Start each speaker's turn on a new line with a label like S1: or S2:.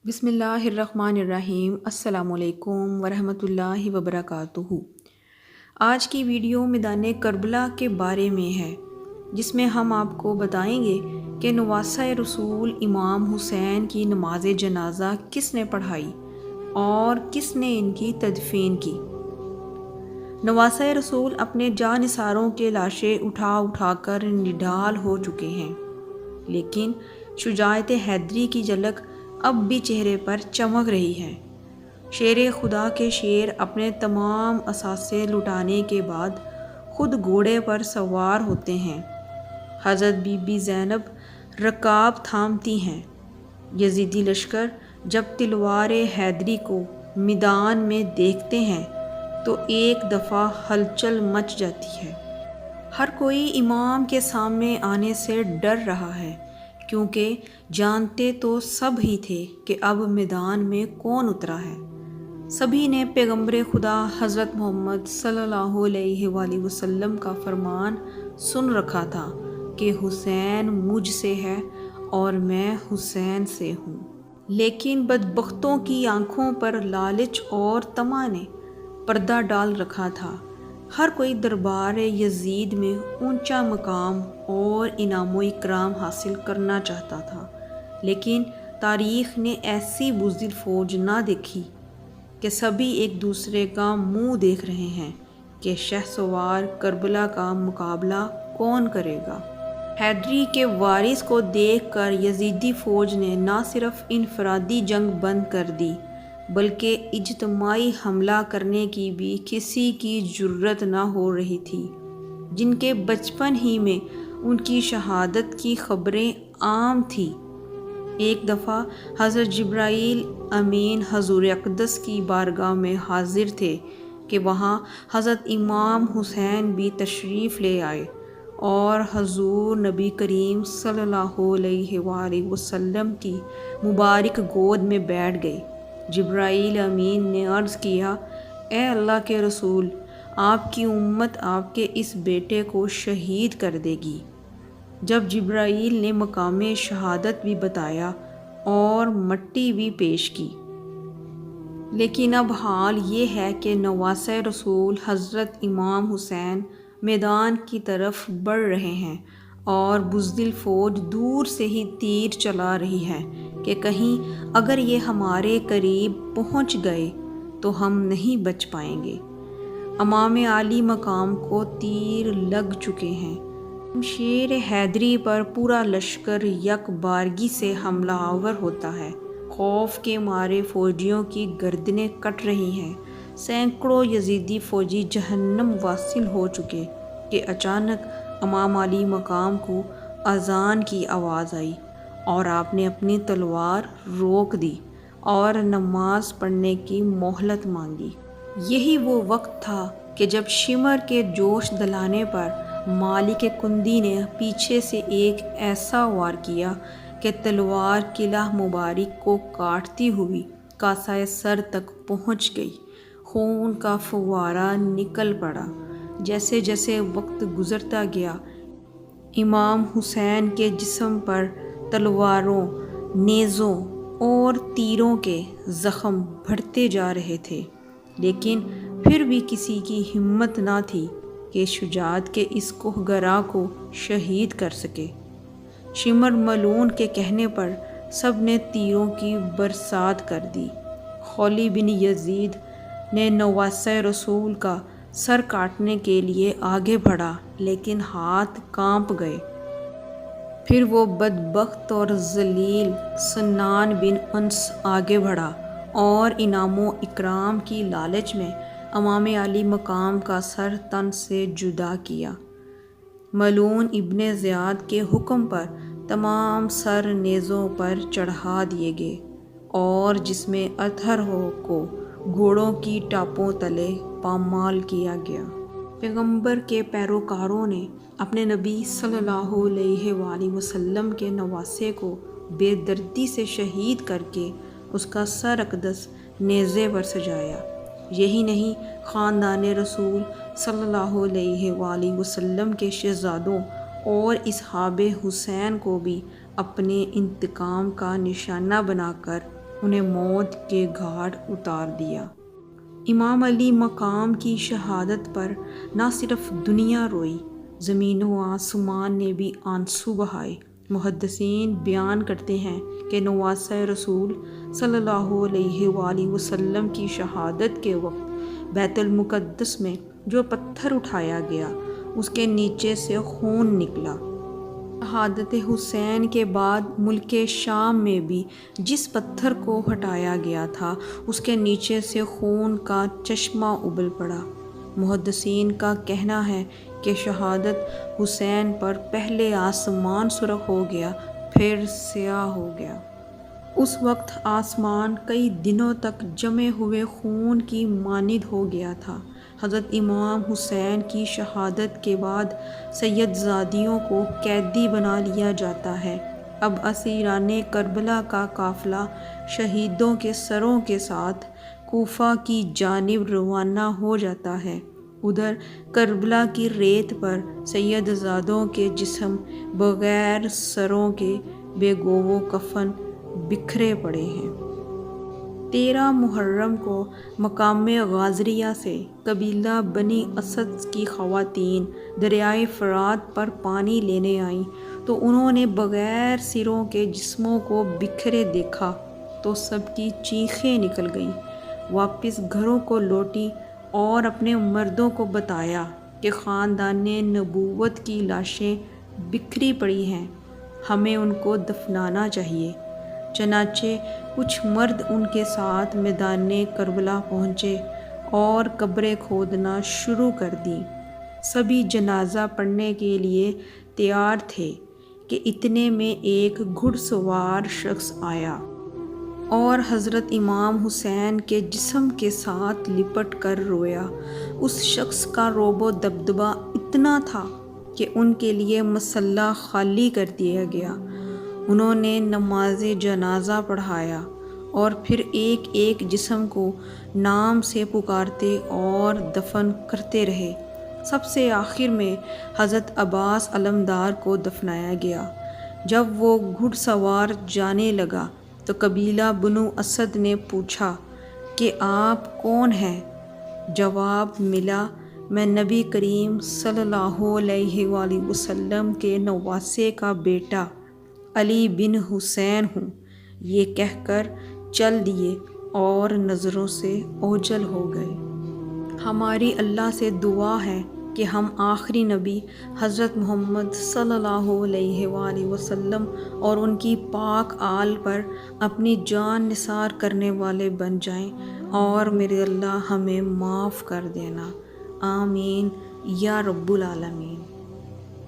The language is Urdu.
S1: بسم اللہ الرحمن الرحیم۔ السلام علیکم ورحمۃ اللہ وبرکاتہ۔ آج کی ویڈیو میدان کربلا کے بارے میں ہے، جس میں ہم آپ کو بتائیں گے کہ نواسہ رسول امام حسین کی نماز جنازہ کس نے پڑھائی اور کس نے ان کی تدفین کی۔ نواسہ رسول اپنے جانثاروں کے لاشیں اٹھا اٹھا کر نڈھال ہو چکے ہیں، لیکن شجاعت حیدری کی جھلک اب بھی چہرے پر چمک رہی ہے۔ شیر خدا کے شیر اپنے تمام اثاثے لٹانے کے بعد خود گھوڑے پر سوار ہوتے ہیں۔ حضرت بی بی زینب رکاب تھامتی ہیں۔ یزیدی لشکر جب تلوار حیدری کو میدان میں دیکھتے ہیں تو ایک دفعہ ہلچل مچ جاتی ہے۔ ہر کوئی امام کے سامنے آنے سے ڈر رہا ہے، کیونکہ جانتے تو سب ہی تھے کہ اب میدان میں کون اترا ہے۔ سبھی نے پیغمبر خدا حضرت محمد صلی اللہ علیہ وآلہ وسلم کا فرمان سن رکھا تھا کہ حسین مجھ سے ہے اور میں حسین سے ہوں، لیکن بدبختوں کی آنکھوں پر لالچ اور طمع نے پردہ ڈال رکھا تھا۔ ہر کوئی دربار یزید میں اونچا مقام اور انعام و اکرام حاصل کرنا چاہتا تھا، لیکن تاریخ نے ایسی بزدل فوج نہ دیکھی کہ سبھی ایک دوسرے کا منہ دیکھ رہے ہیں کہ شہسوار کربلا کا مقابلہ کون کرے گا۔ حیدری کے وارث کو دیکھ کر یزیدی فوج نے نہ صرف انفرادی جنگ بند کر دی، بلکہ اجتماعی حملہ کرنے کی بھی کسی کی جرت نہ ہو رہی تھی۔ جن کے بچپن ہی میں ان کی شہادت کی خبریں عام تھیں۔ ایک دفعہ حضرت جبرائیل امین حضور اقدس کی بارگاہ میں حاضر تھے کہ وہاں حضرت امام حسین بھی تشریف لے آئے اور حضور نبی کریم صلی اللہ علیہ وآلہ وسلم کی مبارک گود میں بیٹھ گئے۔ جبرائیل امین نے عرض کیا، اے اللہ کے رسول، آپ کی امت آپ کے اس بیٹے کو شہید کر دے گی۔ جب جبرائیل نے مقام شہادت بھی بتایا اور مٹی بھی پیش کی، لیکن اب حال یہ ہے کہ نواسہ رسول حضرت امام حسین میدان کی طرف بڑھ رہے ہیں اور بزدل فوج دور سے ہی تیر چلا رہی ہے کہ کہیں اگر یہ ہمارے قریب پہنچ گئے تو ہم نہیں بچ پائیں گے۔ امام عالی مقام کو تیر لگ چکے ہیں۔ شیر حیدری پر پورا لشکر یک بارگی سے حملہ آور ہوتا ہے۔ خوف کے مارے فوجیوں کی گردنیں کٹ رہی ہیں۔ سینکڑوں یزیدی فوجی جہنم واصل ہو چکے کہ اچانک امام علی مقام کو اذان کی آواز آئی اور آپ نے اپنی تلوار روک دی اور نماز پڑھنے کی مہلت مانگی۔ یہی وہ وقت تھا کہ جب شمر کے جوش دلانے پر مالک کندی نے پیچھے سے ایک ایسا وار کیا کہ تلوار قلعہ مبارک کو کاٹتی ہوئی کاسہ سر تک پہنچ گئی۔ خون کا فوارہ نکل پڑا۔ جیسے جیسے وقت گزرتا گیا، امام حسین کے جسم پر تلواروں، نیزوں اور تیروں کے زخم بڑھتے جا رہے تھے، لیکن پھر بھی کسی کی ہمت نہ تھی کہ شجاعت کے اس کوہگراں کو شہید کر سکے۔ شمر ملعون کے کہنے پر سب نے تیروں کی برسات کر دی۔ خولی بن یزید نے نواسہ رسول کا سر کاٹنے کے لیے آگے بڑھا، لیکن ہاتھ کانپ گئے۔ پھر وہ بدبخت اور ذلیل سنان بن انس آگے بڑھا اور انعام و اکرام کی لالچ میں امام علی مقام کا سر تن سے جدا کیا۔ ملعون ابن زیاد کے حکم پر تمام سر نیزوں پر چڑھا دیے گئے اور جسم اطہر کو گھوڑوں کی ٹاپوں تلے پامال کیا گیا۔ پیغمبر کے پیروکاروں نے اپنے نبی صلی اللہ علیہ وآلہ وسلم کے نواسے کو بے دردی سے شہید کر کے اس کا سر اقدس نیزے پر سجایا۔ یہی نہیں، خاندان رسول صلی اللہ علیہ وآلہ وسلم کے شہزادوں اور اصحاب حسین کو بھی اپنے انتقام کا نشانہ بنا کر انہیں موت کے گھاٹ اتار دیا۔ امام علی مقام کی شہادت پر نہ صرف دنیا روئی، زمین و آسمان نے بھی آنسو بہائے۔ محدثین بیان کرتے ہیں کہ نواسہ رسول صلی اللہ علیہ وآلہ وسلم کی شہادت کے وقت بیت المقدس میں جو پتھر اٹھایا گیا اس کے نیچے سے خون نکلا۔ شہادت حسین کے بعد ملک شام میں بھی جس پتھر کو ہٹایا گیا تھا اس کے نیچے سے خون کا چشمہ ابل پڑا۔ محدثین کا کہنا ہے کہ شہادت حسین پر پہلے آسمان سرخ ہو گیا، پھر سیاہ ہو گیا۔ اس وقت آسمان کئی دنوں تک جمے ہوئے خون کی مانند ہو گیا تھا۔ حضرت امام حسین کی شہادت کے بعد سید زادیوں کو قیدی بنا لیا جاتا ہے۔ اب اسیران کربلا کا قافلہ شہیدوں کے سروں کے ساتھ کوفہ کی جانب روانہ ہو جاتا ہے۔ ادھر کربلا کی ریت پر سید زادوں کے جسم بغیر سروں کے بے گو و کفن بکھرے پڑے ہیں۔ 13 محرم کو مقام غازریہ سے قبیلہ بنی اسد کی خواتین دریائے فرات پر پانی لینے آئیں تو انہوں نے بغیر سروں کے جسموں کو بکھرے دیکھا تو سب کی چیخیں نکل گئیں۔ واپس گھروں کو لوٹیں اور اپنے مردوں کو بتایا کہ خاندان نبوت کی لاشیں بکھری پڑی ہیں، ہمیں ان کو دفنانا چاہیے۔ چنانچہ کچھ مرد ان کے ساتھ میدان کربلا پہنچے اور قبریں کھودنا شروع کر دیں۔ سبھی جنازہ پڑھنے کے لیے تیار تھے کہ اتنے میں ایک گھڑ سوار شخص آیا اور حضرت امام حسین کے جسم کے ساتھ لپٹ کر رویا۔ اس شخص کا رعب و دبدبہ اتنا تھا کہ ان کے لیے مصلی خالی کر دیا گیا۔ انہوں نے نماز جنازہ پڑھایا اور پھر ایک ایک جسم کو نام سے پکارتے اور دفن کرتے رہے۔ سب سے آخر میں حضرت عباس علمدار کو دفنایا گیا۔ جب وہ گھڑ سوار جانے لگا تو قبیلہ بنو اسد نے پوچھا کہ آپ کون ہیں؟ جواب ملا، میں نبی کریم صلی اللہ علیہ وآلہ وسلم کے نواسے کا بیٹا علی بن حسین ہوں۔ یہ کہہ کر چل دیے اور نظروں سے اوجھل ہو گئے۔ ہماری اللہ سے دعا ہے کہ ہم آخری نبی حضرت محمد صلی اللہ علیہ وآلہ وسلم اور ان کی پاک آل پر اپنی جان نثار کرنے والے بن جائیں، اور میرے اللہ ہمیں معاف کر دینا۔ آمین یا رب العالمین۔